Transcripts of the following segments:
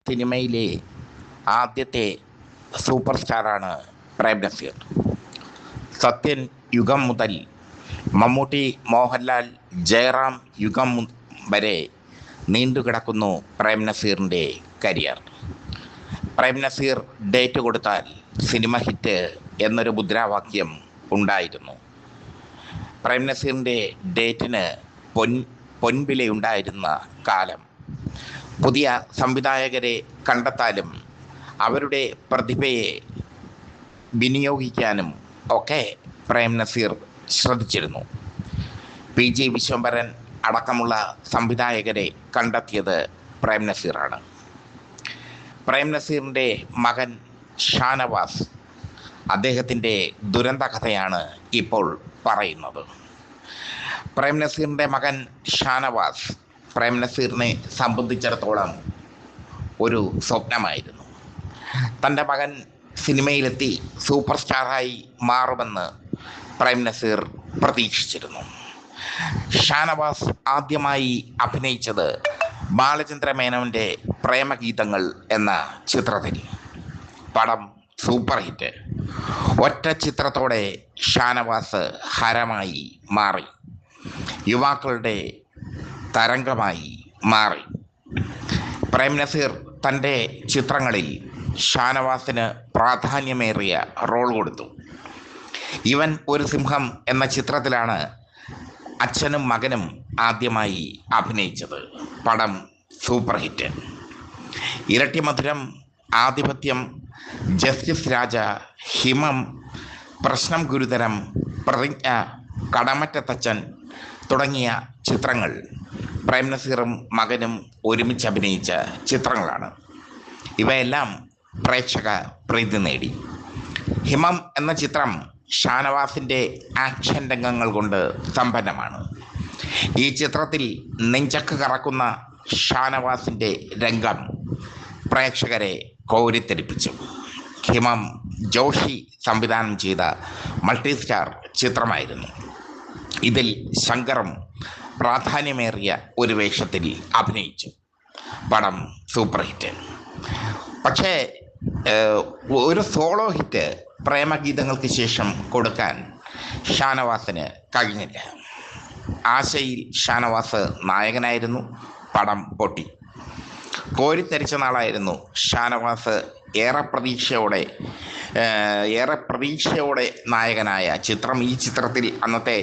സിനിമയിലെ ആദ്യത്തെ സൂപ്പർ സ്റ്റാറാണ് പ്രേം നസീർ. സത്യൻ യുഗം മുതൽ മമ്മൂട്ടി, മോഹൻലാൽ, ജയറാം യുഗം വരെ നീണ്ടുകിടക്കുന്നു പ്രേം നസീറിൻ്റെ കരിയർ. പ്രേം നസീർ ഡേറ്റ് കൊടുത്താൽ സിനിമ ഹിറ്റ് എന്നൊരു മുദ്രാവാക്യം ഉണ്ടായിരുന്നു. പ്രേം നസീറിൻ്റെ ഡേറ്റിന് പൊൻവിലയുണ്ടായിരുന്ന കാലം. പുതിയ സംവിധായകരെ കണ്ടെത്താനും അവരുടെ പ്രതിഭയെ വിനിയോഗിക്കാനും ഒക്കെ പ്രേം നസീർ ശ്രദ്ധിച്ചിരുന്നു. PG വിശ്വംഭരൻ അടക്കമുള്ള സംവിധായകരെ കണ്ടെത്തിയത് പ്രേം നസീറാണ്. പ്രേം നസീറിൻ്റെ മകൻ ഷാനവാസ്, അദ്ദേഹത്തിൻ്റെ ദുരന്ത കഥയാണ് ഇപ്പോൾ പറയുന്നത്. പ്രേം നസീറിൻ്റെ മകൻ ഷാനവാസ് പ്രേം നസീറിനെ സംബന്ധിച്ചിടത്തോളം ഒരു സ്വപ്നമായിരുന്നു. തൻ്റെ മകൻ സിനിമയിലെത്തി സൂപ്പർ സ്റ്റാറായി മാറുമെന്ന് പ്രേം നസീർ പ്രതീക്ഷിച്ചിരുന്നു. ഷാനവാസ് ആദ്യമായി അഭിനയിച്ചത് ബാലചന്ദ്ര മേനോൻ്റെ പ്രേമഗീതങ്ങൾ എന്ന ചിത്രത്തിൽ. പടം സൂപ്പർ ഹിറ്റ്. ഒറ്റ ചിത്രത്തോടെ ഷാനവാസ് ഹരമായി മാറി, യുവാക്കളുടെ തരംഗമായി മാറി. പ്രേം നസീർ തൻ്റെ ചിത്രങ്ങളിൽ ഷാനവാസിന് പ്രാധാന്യമേറിയ റോൾ കൊടുത്തു. ഇവൻ ഒരു സിംഹം എന്ന ചിത്രത്തിലാണ് അച്ഛനും മകനും ആദ്യമായി അഭിനയിച്ചത്. പടം സൂപ്പർ ഹിറ്റ്. ഇരട്ടി മധുരം, ആധിപത്യം, ജസ്റ്റിസ് രാജ, ഹിമം, പ്രശ്നം ഗുരുതരം, പ്രതിജ്ഞ, കടമറ്റത്തച്ഛൻ തുടങ്ങിയ ചിത്രങ്ങൾ പ്രേം നസീറും മകനും ഒരുമിച്ച് അഭിനയിച്ച ചിത്രങ്ങളാണ്. ഇവയെല്ലാം പ്രേക്ഷക പ്രീതി നേടി. ഹിമം എന്ന ചിത്രം ഷാനവാസിൻ്റെ ആക്ഷൻ രംഗങ്ങൾ കൊണ്ട് സമ്പന്നമാണ്. ഈ ചിത്രത്തിൽ നെഞ്ചക്ക് കറക്കുന്ന ഷാനവാസിൻ്റെ രംഗം പ്രേക്ഷകരെ കോരിത്തെരിപ്പിച്ചു. ഹിമം ജോഷി സംവിധാനം ചെയ്ത മൾട്ടി സ്റ്റാർ ചിത്രമായിരുന്നു. ഇതിൽ ശങ്കറും പ്രാധാന്യമേറിയ ഒരു വേഷത്തിൽ അഭിനയിച്ചു. പടം സൂപ്പർ ഹിറ്റ്. പക്ഷേ ഒരു സോളോ ഹിറ്റ് പ്രേമഗീതങ്ങൾക്ക് ശേഷം കൊടുക്കാൻ ഷാനവാസിന് കഴിഞ്ഞില്ല. ആശയിൽ ഷാനവാസ് നായകനായിരുന്നു. പടം പൊട്ടി. കോരിത്തരിച്ച നാളായിരുന്നു. ഷാനവാസ് ഏറെ പ്രതീക്ഷയോടെ നായകനായ ചിത്രം. ഈ ചിത്രത്തിൽ അന്നത്തെ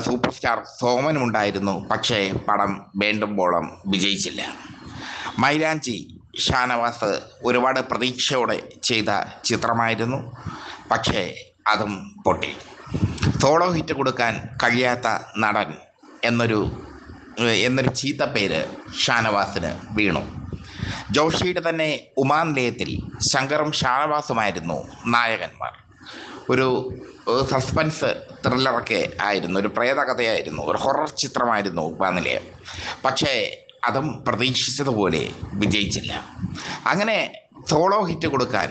സൂപ്പർ സ്റ്റാർ സോമനുണ്ടായിരുന്നു. പക്ഷേ പടം വേണ്ടുമ്പോളം വിജയിച്ചില്ല. മൈലാഞ്ചി ഷാനവാസ് ഒരുപാട് പ്രതീക്ഷയോടെ ചെയ്ത ചിത്രമായിരുന്നു. പക്ഷേ അതും പൊട്ടി. സോളോ ഹിറ്റ് കൊടുക്കാൻ കഴിയാത്ത നടൻ എന്നൊരു ചീത്തപ്പേര് ഷാനവാസിന് വീണു. ജോഷിയുടെ തന്നെ ഉമാനിലയത്തിൽ ശങ്കറും ഷാനവാസുമായിരുന്നു നായകന്മാർ. ഒരു സസ്പെൻസ് ത്രില്ലറൊക്കെ ആയിരുന്നു, ഒരു പ്രേതകഥയായിരുന്നു, ഒരു ഹൊറർ ചിത്രമായിരുന്നു ഉമാനിലയം. പക്ഷേ അതും പ്രതീക്ഷിച്ചതുപോലെ വിജയിച്ചില്ല. അങ്ങനെ സോളോ ഹിറ്റ് കൊടുക്കാൻ,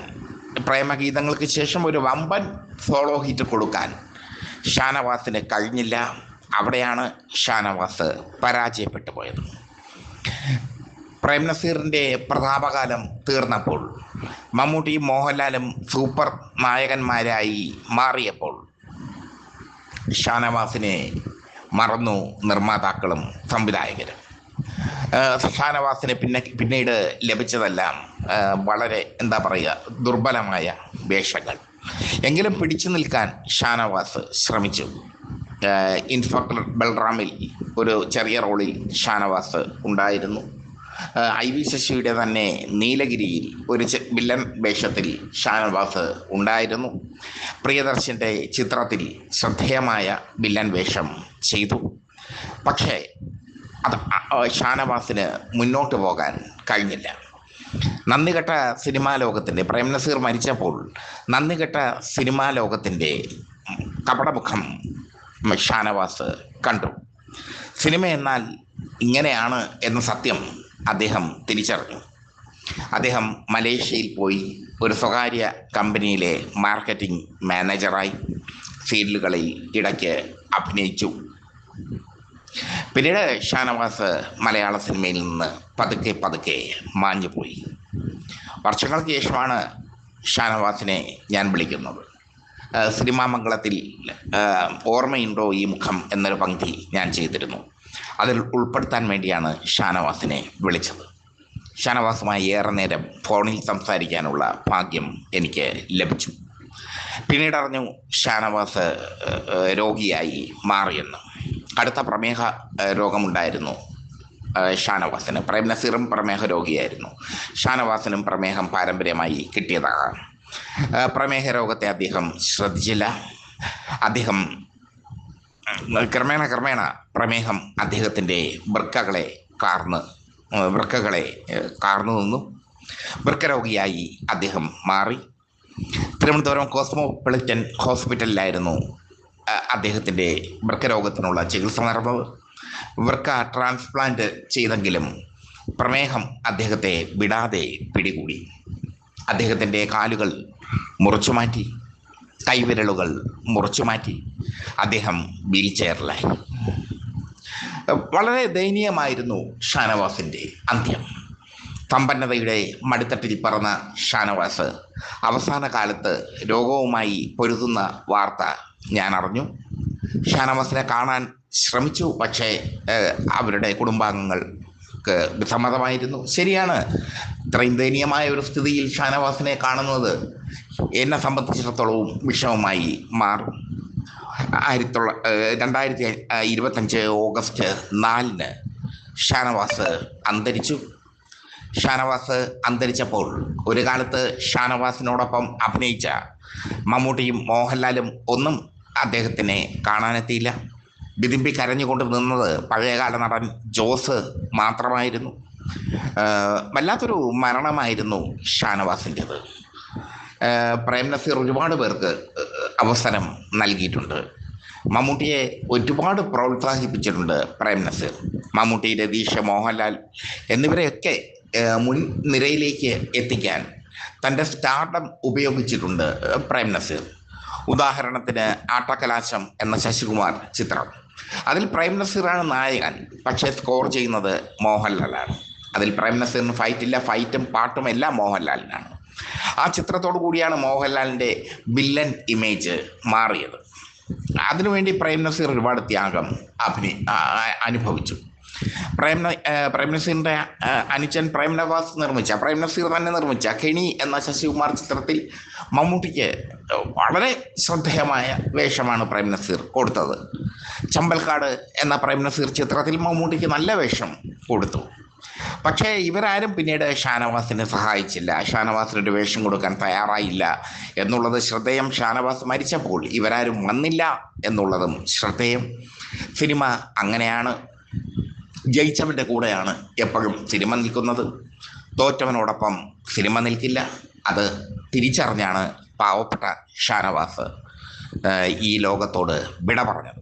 പ്രേമഗീതങ്ങൾക്ക് ശേഷം ഒരു വമ്പൻ സോളോ ഹിറ്റ് കൊടുക്കാൻ ഷാനവാസിന് കഴിഞ്ഞില്ല. അവിടെയാണ് ഷാനവാസ് പരാജയപ്പെട്ടു പോയത്. പ്രേം നസീറിൻ്റെ പ്രതാപകാലം തീർന്നപ്പോൾ, മമ്മൂട്ടിയും മോഹൻലാലും സൂപ്പർ നായകന്മാരായി മാറിയപ്പോൾ ഷാനവാസിനെ മറന്നു നിർമ്മാതാക്കളും സംവിധായകരും. ഷാനവാസിന് പിന്നീട് ലഭിച്ചതെല്ലാം വളരെ ദുർബലമായ വേഷങ്ങൾ. എങ്കിലും പിടിച്ചു നിൽക്കാൻ ഷാനവാസ് ശ്രമിച്ചു. ഇൻസ്പെക്ടർ ബൽറാമിൽ ഒരു ചെറിയ റോളിൽ ഷാനവാസ് ഉണ്ടായിരുന്നു. IV ശശിയുടെ തന്നെ നീലഗിരിയിൽ ഒരു വില്ലൻ വേഷത്തിൽ ഷാനവാസ് ഉണ്ടായിരുന്നു. പ്രിയദർശൻ്റെ ചിത്രത്തിൽ ശ്രദ്ധേയമായ വില്ലൻ വേഷം ചെയ്തു. പക്ഷേ ഷാനവാസിന് മുന്നോട്ട് പോകാൻ കഴിഞ്ഞില്ല. നന്ദികെട്ട സിനിമാ ലോകത്തിൻ്റെ, പ്രേം നസീർ മരിച്ചപ്പോൾ നന്ദികെട്ട സിനിമാ ലോകത്തിൻ്റെ കപടമുഖം ഷാനവാസ് കണ്ടു. സിനിമ എന്നാൽ ഇങ്ങനെയാണ് എന്ന സത്യം അദ്ദേഹം തിരിച്ചറിഞ്ഞു. അദ്ദേഹം മലേഷ്യയിൽ പോയി ഒരു സ്വകാര്യ കമ്പനിയിലെ മാർക്കറ്റിംഗ് മാനേജറായി സീരിയലുകളിൽ ഇടയ്ക്ക് അഭിനയിച്ചു. പിന്നീട് ഷാനവാസ് മലയാള സിനിമയിൽ നിന്ന് പതുക്കെ മാഞ്ഞുപോയി. വർഷങ്ങൾക്ക് ശേഷമാണ് ഷാനവാസിനെ ഞാൻ വിളിക്കുന്നത്. സിനിമാ മംഗളത്തിൽ ഓർമ്മയുണ്ടോ ഈ മുഖം എന്നൊരു പങ്ക്തി ഞാൻ ചെയ്തിരുന്നു. അതിൽ ഉൾപ്പെടുത്താൻ വേണ്ടിയാണ് ഷാനവാസിനെ വിളിച്ചത്. ഷാനവാസുമായി ഏറെ നേരം ഫോണിൽ സംസാരിക്കാനുള്ള ഭാഗ്യം എനിക്ക് ലഭിച്ചു. പിന്നീട് അറിഞ്ഞു ഷാനവാസ് രോഗിയായി മാറിയെന്ന്. കടുത്ത പ്രമേഹ രോഗമുണ്ടായിരുന്നു ഷാനവാസിന്. പ്രേം നസീറും പ്രമേഹ രോഗിയായിരുന്നു. ഷാനവാസിനും പ്രമേഹം പാരമ്പര്യമായി കിട്ടിയതാകാം. പ്രമേഹ രോഗത്തെ അദ്ദേഹം ശ്രദ്ധിച്ചില്ല. അദ്ദേഹം ക്രമേണ പ്രമേഹം അദ്ദേഹത്തിൻ്റെ വൃക്കകളെ കാർന്നു നിന്നു. വൃക്കരോഗിയായി അദ്ദേഹം മാറി. തിരുവനന്തപുരം കോസ്മോപൊളിറ്റൻ ഹോസ്പിറ്റലിലായിരുന്നു അദ്ദേഹത്തിൻ്റെ വൃക്കരോഗത്തിനുള്ള ചികിത്സ നടന്നത്. വൃക്ക ട്രാൻസ്പ്ലാന്റ് ചെയ്തെങ്കിലും പ്രമേഹം അദ്ദേഹത്തെ വിടാതെ പിടികൂടി. അദ്ദേഹത്തിൻ്റെ കാലുകൾ മുറിച്ചു മാറ്റി, കൈവിരലുകൾ മുറിച്ചു മാറ്റി. അദ്ദേഹം വീൽ ചെയറിലായി. വളരെ ദയനീയമായിരുന്നു ഷാനവാസിൻ്റെ അന്ത്യം. സമ്പന്നതയുടെ മടിത്തട്ടിൽ പറന്ന ഷാനവാസ് അവസാന കാലത്ത് രോഗവുമായി പൊരുതുന്ന വാർത്ത ഞാൻ അറിഞ്ഞു. ഷാനവാസിനെ കാണാൻ ശ്രമിച്ചു. പക്ഷേ അവരുടെ കുടുംബാംഗങ്ങൾക്ക് വിസമ്മതമായിരുന്നു. ശരിയാണ്, ഇത്രയും ദയനീയമായ ഒരു സ്ഥിതിയിൽ ഷാനവാസിനെ കാണുന്നത് എന്നെ സംബന്ധിച്ചിടത്തോളവും വിഷമമായി മാറും. 2025 ഓഗസ്റ്റ് 4 ഷാനവാസ് അന്തരിച്ചു. ഷാനവാസ് അന്തരിച്ചപ്പോൾ ഒരു കാലത്ത് ഷാനവാസിനോടൊപ്പം അഭിനയിച്ച മമ്മൂട്ടിയും മോഹൻലാലും ഒന്നും അദ്ദേഹത്തിനെ കാണാനെത്തിയില്ല. വിതുമ്പി കരഞ്ഞുകൊണ്ട് നിന്നത് പഴയകാല നടൻ ജോസ് മാത്രമായിരുന്നു. വല്ലാത്തൊരു മരണമായിരുന്നു ഷാനവാസിൻ്റെത്. പ്രേം നസീർ ഒരുപാട് പേർക്ക് അവസരം നൽകിയിട്ടുണ്ട്. മമ്മൂട്ടിയെ ഒരുപാട് പ്രോത്സാഹിപ്പിച്ചിട്ടുണ്ട് പ്രേം നസീർ. മമ്മൂട്ടി, രതീഷ്, മോഹൻലാൽ എന്നിവരെയൊക്കെ മുൻനിരയിലേക്ക് എത്തിക്കാൻ തൻ്റെ സ്റ്റാർഡം ഉപയോഗിച്ചിട്ടുണ്ട് പ്രേം നസീർ. ഉദാഹരണത്തിന് ആട്ടക്കലാശം എന്ന ശശികുമാർ ചിത്രം. അതിൽ പ്രേം നസീറാണ് നായകൻ, പക്ഷേ സ്കോർ ചെയ്യുന്നത് മോഹൻലാലാണ്. അതിൽ പ്രേം നസീറിന് ഫൈറ്റില്ല, ഫൈറ്റും പാട്ടും എല്ലാം മോഹൻലാലിനാണ്. ആ ചിത്രത്തോടു കൂടിയാണ് മോഹൻലാലിൻ്റെ വില്ലൻ ഇമേജ് മാറിയത്. അതിനുവേണ്ടി പ്രേം നസീർ ഒരുപാട് ത്യാഗം അനുഭവിച്ചു. പ്രേം നസീറിൻ്റെ അനുജൻ പ്രേം നസീർ തന്നെ നിർമ്മിച്ച കെണി എന്ന ശശികുമാർ ചിത്രത്തിൽ മമ്മൂട്ടിക്ക് വളരെ ശ്രദ്ധേയമായ വേഷമാണ് പ്രേം നസീർ കൊടുത്തത്. ചമ്പൽക്കാട് എന്ന പ്രേം നസീർ ചിത്രത്തിൽ മമ്മൂട്ടിക്ക് നല്ല വേഷം കൊടുത്തു. പക്ഷേ ഇവരാരും പിന്നീട് ഷാനവാസിനെ സഹായിച്ചില്ല, ഷാനവാസിനൊരു വേഷം കൊടുക്കാൻ തയ്യാറായില്ല എന്നുള്ളത് ശ്രദ്ധേയം. ഷാനവാസ് മരിച്ചപ്പോൾ ഇവരാരും വന്നില്ല എന്നുള്ളതും ശ്രദ്ധേയം. സിനിമ അങ്ങനെയാണ്. ജയിച്ചവൻ്റെ കൂടെയാണ് എപ്പോഴും സിനിമ നിൽക്കുന്നത്. തോറ്റവനോടൊപ്പം സിനിമ നിൽക്കില്ല. അത് തിരിച്ചറിഞ്ഞാണ് പാവപ്പെട്ട ഷാനവാസ് ഈ ലോകത്തോട് വിട പറഞ്ഞത്.